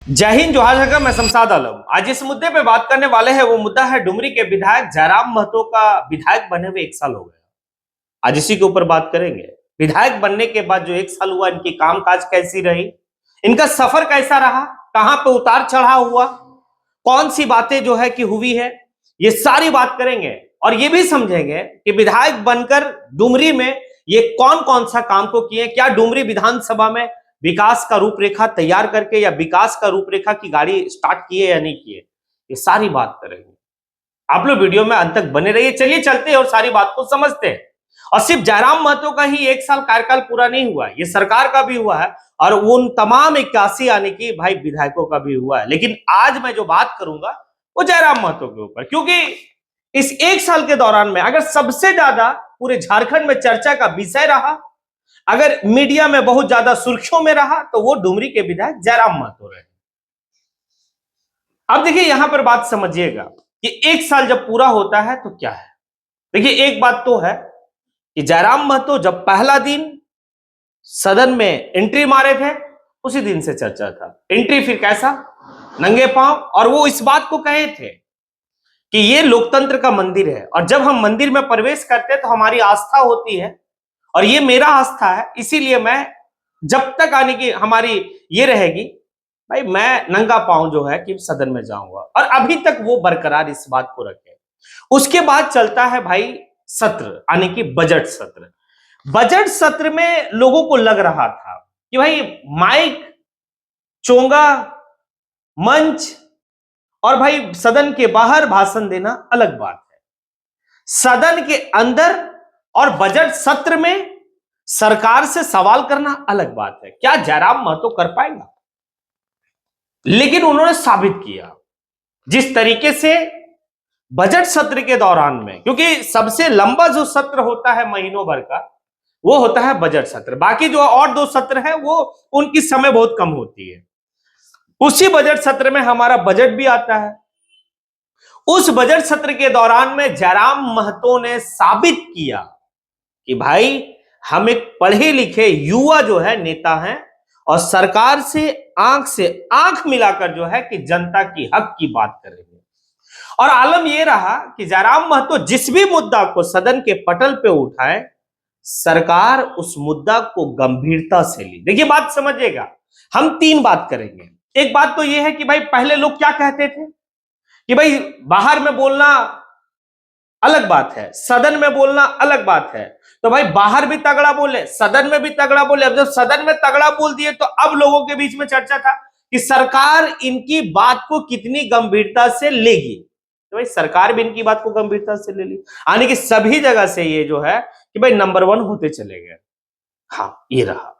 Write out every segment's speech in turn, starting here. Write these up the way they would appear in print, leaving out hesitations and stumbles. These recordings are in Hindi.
जय हिंद, जोहार जगह। मैं शमशाद आलम। आज इस मुद्दे पे बात करने वाले हैं। वो मुद्दा है डुमरी के विधायक जयराम महतो का विधायक बने हुए 1 साल हो गया। आज इसी के ऊपर बात करेंगे। विधायक बनने के बाद जो 1 साल हुआ, इनकी कामकाज कैसी रही, इनका सफर कैसा रहा, कहां पे उतार चढ़ाव हुआ, कौन सी बातें जो है कि हुई है, ये सारी बात करेंगे। और ये भी समझेंगे कि विधायक बनकर डुमरी में ये कौन कौन सा काम को किए, क्या डुमरी विधानसभा में विकास का रूपरेखा तैयार करके या विकास का रूपरेखा की गाड़ी स्टार्ट किए या नहीं किए, ये सारी बात करेंगे। आप लोग वीडियो में अंत तक बने रहिए। चलिए चलते हैं और सारी बात को समझते हैं। और सिर्फ जयराम महतो का ही 1 साल कार्यकाल पूरा नहीं हुआ, ये सरकार का भी हुआ है और उन तमाम 81 यानी कि भाई विधायकों का भी हुआ है। लेकिन आज मैं जो बात करूंगा वो जयराम महतो के ऊपर, क्योंकि इस 1 साल के दौरान में अगर सबसे ज्यादा पूरे झारखंड में चर्चा का विषय रहा, अगर मीडिया में बहुत ज्यादा सुर्खियों में रहा, तो वो डुमरी के विधायक जयराम महतो रहे। अब देखिए यहां पर बात समझिएगा कि 1 साल जब पूरा होता है तो क्या है। देखिए एक बात तो है कि जयराम महतो जब पहला दिन सदन में एंट्री मारे थे, उसी दिन से चर्चा था। एंट्री फिर कैसा, नंगे पांव, और वो इस बात को कहे थे कि ये लोकतंत्र का मंदिर है और जब हम मंदिर में प्रवेश करते हैं तो हमारी आस्था होती है और ये मेरा आस्था है, इसीलिए मैं जब तक आने की हमारी ये रहेगी भाई, मैं नंगा पांव जो है कि सदन में जाऊंगा। और अभी तक वो बरकरार इस बात को रखे। उसके बाद चलता है भाई सत्र, यानी कि बजट सत्र। बजट सत्र में लोगों को लग रहा था कि भाई माइक, चोंगा, मंच और भाई सदन के बाहर भाषण देना अलग बात है, सदन के अंदर और बजट सत्र में सरकार से सवाल करना अलग बात है। क्या जयराम महतो कर पाएगा? लेकिन उन्होंने साबित किया जिस तरीके से बजट सत्र के दौरान में, क्योंकि सबसे लंबा जो सत्र होता है महीनों भर का, वो होता है बजट सत्र। बाकी जो और 2 सत्र है वो उनकी समय बहुत कम होती है। उसी बजट सत्र में हमारा बजट भी आता है। उस बजट सत्र के दौरान में जयराम महतो ने साबित किया कि भाई हम एक पढ़े लिखे युवा जो है नेता हैं और सरकार से आंख मिलाकर जो है कि जनता की हक की बात कर रहे हैं। और आलम यह रहा कि जयराम महतो जिस भी मुद्दा को सदन के पटल पे उठाए, सरकार उस मुद्दा को गंभीरता से ली। देखिए बात समझिएगा, हम 3 बात करेंगे। एक बात तो यह है कि भाई पहले लोग क्या कहते थे कि भाई बाहर में बोलना अलग बात है, सदन में बोलना अलग बात है। तो भाई बाहर भी तगड़ा बोले, सदन में भी तगड़ा बोले। अब जब सदन में तगड़ा बोल दिए तो अब लोगों के बीच में चर्चा था कि सरकार इनकी बात को कितनी गंभीरता से लेगी। तो भाई सरकार भी इनकी बात को गंभीरता से ले ली, यानी कि सभी जगह से ये जो है कि भाई नंबर 1 होते चले गए। हाँ, ये रहा।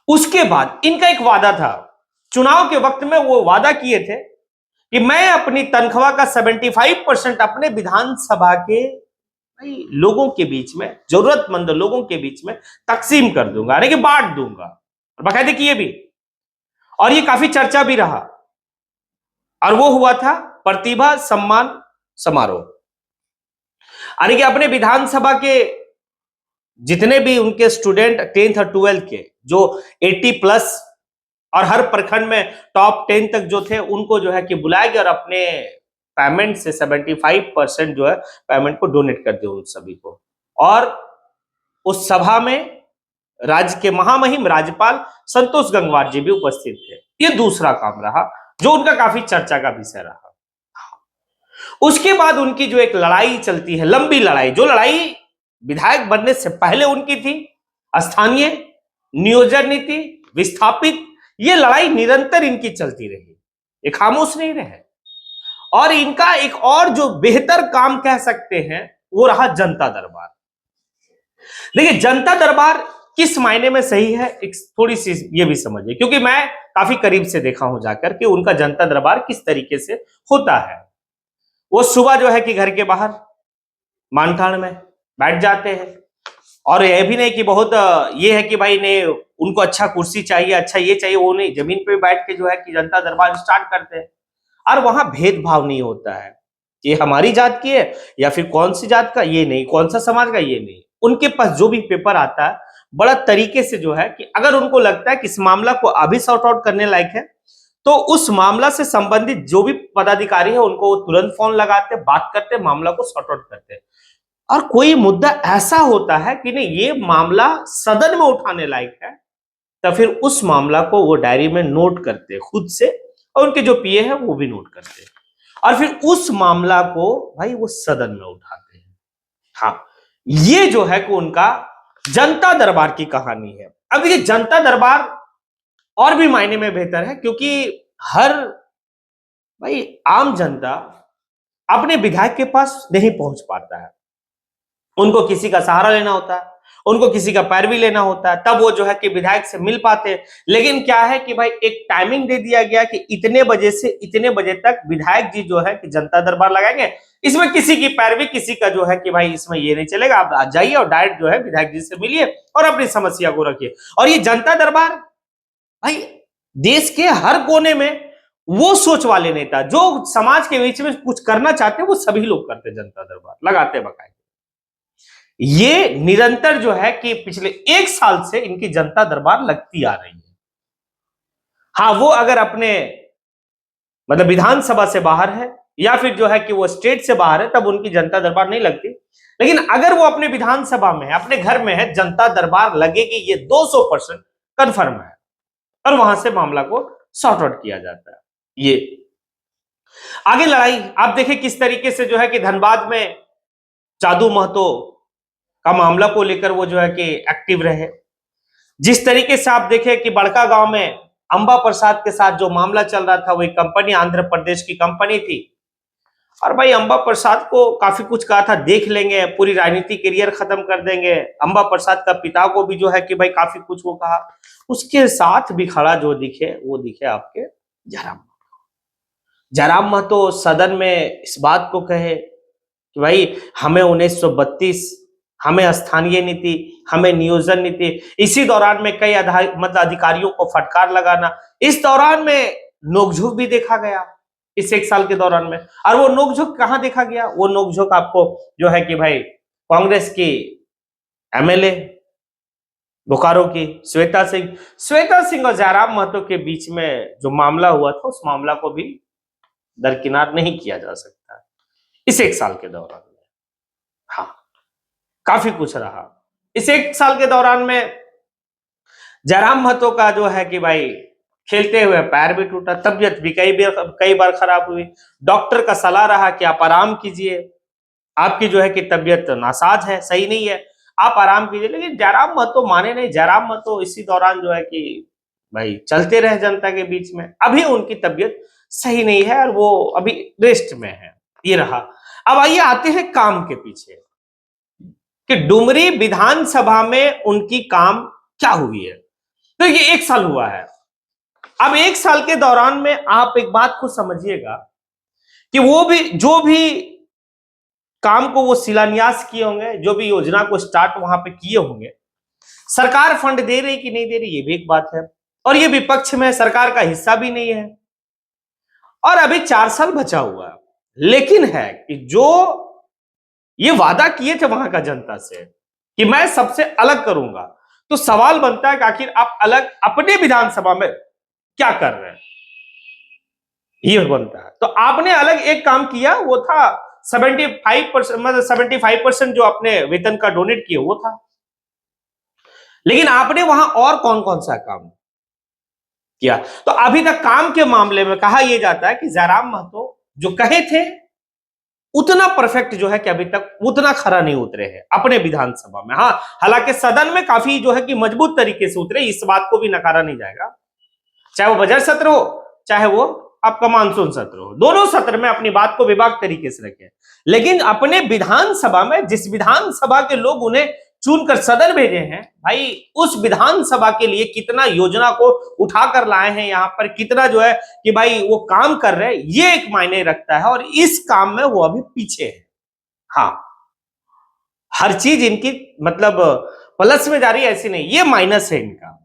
उसके बाद इनका एक वादा था, चुनाव के वक्त में वो वादा किए थे कि मैं अपनी तनख्वाह का 75% अपने विधानसभा के लोगों के बीच में, जरूरतमंद लोगों के बीच में तकसीम कर दूंगा, यानी कि बांट दूंगा। और बाकायदे किए भी, और ये काफी चर्चा भी रहा। और वो हुआ था प्रतिभा सम्मान समारोह, यानी कि अपने विधानसभा के जितने भी उनके स्टूडेंट 10th और 12th के जो 80+ और हर प्रखंड में टॉप 10 तक जो थे, उनको जो है कि बुलाया गया और अपने पेमेंट से 75% जो है पेमेंट को डोनेट कर दिया उन सभी को। और उस सभा में राज्य के महामहिम राज्यपाल संतोष गंगवार जी भी उपस्थित थे। ये दूसरा काम रहा जो उनका काफी चर्चा का विषय रहा। उसके बाद उनकी जो एक लड़ाई चलती है, लंबी लड़ाई, जो लड़ाई विधायक बनने से पहले उनकी थी, स्थानीय नियोजन नीति विस्थापित, ये लड़ाई निरंतर इनकी चलती रही, ये खामोश नहीं रहे। और इनका एक और जो बेहतर काम कह सकते हैं वो रहा जनता दरबार। देखिए जनता दरबार किस मायने में सही है, एक थोड़ी सी ये भी समझिए, क्योंकि मैं काफी करीब से देखा हूं जाकर कि उनका जनता दरबार किस तरीके से होता है। वो सुबह जो है कि घर के बाहर मानठाण में बैठ जाते हैं, और यह भी नहीं कि बहुत ये है कि भाई ने उनको अच्छा कुर्सी चाहिए, अच्छा ये चाहिए, वो नहीं, जमीन पे बैठ के जो है कि जनता दरबार स्टार्ट करते हैं। और वहां भेदभाव नहीं होता है, ये हमारी जात की है या फिर कौन सी जात का, ये नहीं, कौन सा समाज का, ये नहीं। उनके पास जो भी पेपर आता है बड़ा तरीके से जो है कि अगर उनको लगता है कि इस मामला को अभी सॉर्ट आउट करने लायक है तो उस मामला से संबंधित जो भी पदाधिकारी है उनको वो तुरंत फोन लगाते, बात करते, मामला को सॉर्ट आउट करते। और कोई मुद्दा ऐसा होता है कि नहीं ये मामला सदन में उठाने लायक है, तो फिर उस मामला को वो डायरी में नोट करते खुद से, और उनके जो पीए हैं वो भी नोट करते, और फिर उस मामला को भाई वो सदन में उठाते हैं। हाँ, ये जो है कि उनका जनता दरबार की कहानी है। अब देखिए, जनता दरबार और भी मायने में बेहतर है, क्योंकि हर भाई आम जनता अपने विधायक के पास नहीं पहुंच पाता है, उनको किसी का सहारा लेना होता है, उनको किसी का पैरवी लेना होता है, तब वो जो है कि विधायक से मिल पाते हैं। लेकिन क्या है कि भाई एक टाइमिंग दे दिया गया कि इतने बजे से इतने बजे तक विधायक जी जो है कि जनता दरबार लगाएंगे, इसमें किसी की पैरवी, किसी का जो है कि भाई इसमें ये नहीं चलेगा, आप आ जाइए और डायरेक्ट जो है विधायक जी से मिलिए और अपनी समस्या को रखिए। और ये जनता दरबार भाई देश के हर कोने में वो सोच वाले नेता जो समाज के बीच में कुछ करना चाहते हैं वो सभी लोग करते, जनता दरबार लगाते बकायदे। ये निरंतर जो है कि पिछले 1 साल से इनकी जनता दरबार लगती आ रही है। हाँ, वो अगर अपने मतलब विधानसभा से बाहर है या फिर जो है कि वो स्टेट से बाहर है तब उनकी जनता दरबार नहीं लगती, लेकिन अगर वो अपने विधानसभा में है, अपने घर में है, जनता दरबार लगेगी, ये 200% कन्फर्म है, और वहां से मामला को सॉर्ट आउट किया जाता है। ये आगे लड़ाई आप देखें किस तरीके से जो है कि धनबाद में जादू महतो का मामला को लेकर वो जो है कि एक्टिव रहे। जिस तरीके से आप देखें कि बड़का गांव में अंबा प्रसाद के साथ जो मामला चल रहा था, वही कंपनी आंध्र प्रदेश की कंपनी थी, और भाई अंबा प्रसाद को काफी कुछ कहा था, देख लेंगे, पूरी राजनीति करियर खत्म कर देंगे। अंबा प्रसाद का पिता को भी जो है कि भाई काफी कुछ वो कहा। उसके साथ भी खड़ा जो दिखे वो दिखे आपके जयराम महतो सदन में इस बात को कहे कि भाई हमें 1932, हमें स्थानीय नीति, हमें नियोजन नीति, इसी दौरान में कई मतलब अधिकारियों को फटकार लगाना, इस दौरान में नोकझोंक भी देखा गया इस 1 साल के दौरान में। और वो नोकझोंक कहां देखा गया? वो नोकझोंक आपको जो है कि भाई कांग्रेस की एमएलए बोकारो की श्वेता सिंह और जयराम महतो के बीच में जो मामला हुआ था, उस मामला को भी दरकिनार नहीं किया जा सकता इस 1 साल के दौरान में। हाँ, काफी कुछ रहा इस 1 साल के दौरान में। जयराम महतो का जो है कि भाई खेलते हुए पैर भी टूटा, तबियत भी कई बार खराब हुई, डॉक्टर का सलाह रहा कि आप आराम कीजिए, आपकी जो है कि तबियत नासाज है, सही नहीं है, आप आराम कीजिए। लेकिन जयराम महतो माने नहीं, जयराम महतो इसी दौरान जो है कि भाई चलते रहे जनता के बीच में। अभी उनकी तबियत सही नहीं है और वो अभी रेस्ट में है, ये रहा। अब आइए आते हैं काम के पीछे कि डुमरी विधानसभा में उनकी काम क्या हुई है। तो ये 1 साल हुआ है। अब 1 साल के दौरान में आप एक बात को समझिएगा कि वो भी जो भी काम को वो शिलान्यास किए होंगे, जो भी योजना को स्टार्ट वहां पे किए होंगे, सरकार फंड दे रही कि नहीं दे रही ये भी एक बात है, और ये विपक्ष में सरकार का हिस्सा भी नहीं है, और अभी 4 साल बचा हुआ है। लेकिन है कि जो ये वादा किए थे वहां का जनता से कि मैं सबसे अलग करूंगा, तो सवाल बनता है कि आखिर आप अलग अपने विधानसभा में क्या कर रहे हैं, ये बनता है। तो आपने अलग एक काम किया, वो था 75%, मतलब 75% जो अपने वेतन का डोनेट किए वो था। लेकिन आपने वहां और कौन कौन सा काम किया? तो अभी तक काम के मामले में कहा यह जाता है कि जयराम महतो जो कहे थे उतना परफेक्ट जो है कि अभी तक उतना खरा नहीं उतरे हैं अपने विधानसभा में। हाँ, हालांकि सदन में काफी जो है कि मजबूत तरीके से उतरे, इस बात को भी नकारा नहीं जाएगा, चाहे वो बजट सत्र हो चाहे वो आपका मानसून सत्र हो, दोनों सत्र में अपनी बात को विभाग तरीके से रखे। लेकिन अपने विधानसभा में, जिस विधानसभा के लोग उन्हें चुनकर सदन भेजे हैं, भाई उस विधानसभा के लिए कितना योजना को उठाकर लाए हैं यहाँ पर, कितना जो है कि भाई वो काम कर रहे हैं, ये एक मायने रखता है। और इस काम में वो अभी पीछे है। हाँ, हर चीज इनकी मतलब प्लस में जा रही है ऐसी नहीं, ये माइनस है इनका।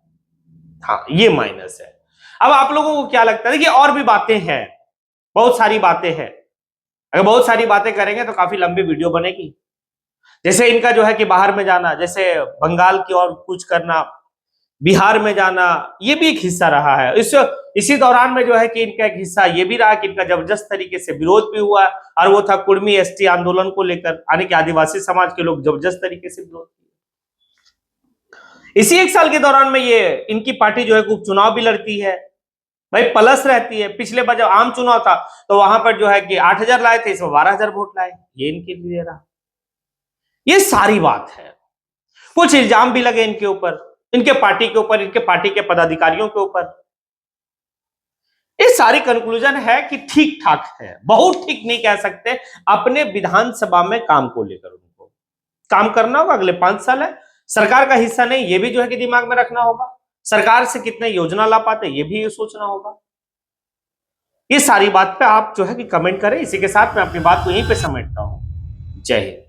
हाँ, ये माइनस है। अब आप लोगों को क्या लगता है कि और भी बातें हैं, बहुत सारी बातें हैं, अगर बहुत सारी बातें करेंगे तो काफी लंबी वीडियो बनेगी। जैसे इनका जो है कि बाहर में जाना, जैसे बंगाल की और कुछ करना, बिहार में जाना, ये भी एक हिस्सा रहा है। इसी दौरान में जो है कि इनका एक हिस्सा ये भी रहा कि इनका जबरदस्त तरीके से विरोध भी हुआ, और वो था कुर्मी एसटी आंदोलन को लेकर, यानी कि आदिवासी समाज के लोग जबरदस्त तरीके से विरोध किए। इसी एक साल के दौरान में ये इनकी पार्टी जो है उपचुनाव भी लड़ती है, भाई प्लस रहती है। पिछले बार जब आम चुनाव था तो वहां पर जो है कि 8,000 लाए थे, इसमें 12,000 वोट लाए, ये इनके लिए रहा। ये सारी बात है। कुछ इल्जाम भी लगे इनके ऊपर, इनके पार्टी के ऊपर, इनके पार्टी के पदाधिकारियों के ऊपर। ये सारी कंक्लूजन है कि ठीक ठाक है, बहुत ठीक नहीं कह सकते। अपने विधानसभा में काम को लेकर उनको काम करना होगा, अगले 5 साल है, सरकार का हिस्सा नहीं, ये भी जो है कि दिमाग में रखना होगा। सरकार से कितने योजना ला पाते ये भी सोचना होगा। ये सारी बात पे आप जो है कि कमेंट करें। इसी के साथ मैं अपनी बात को यहीं पे समेटता हूं। जय हिंद।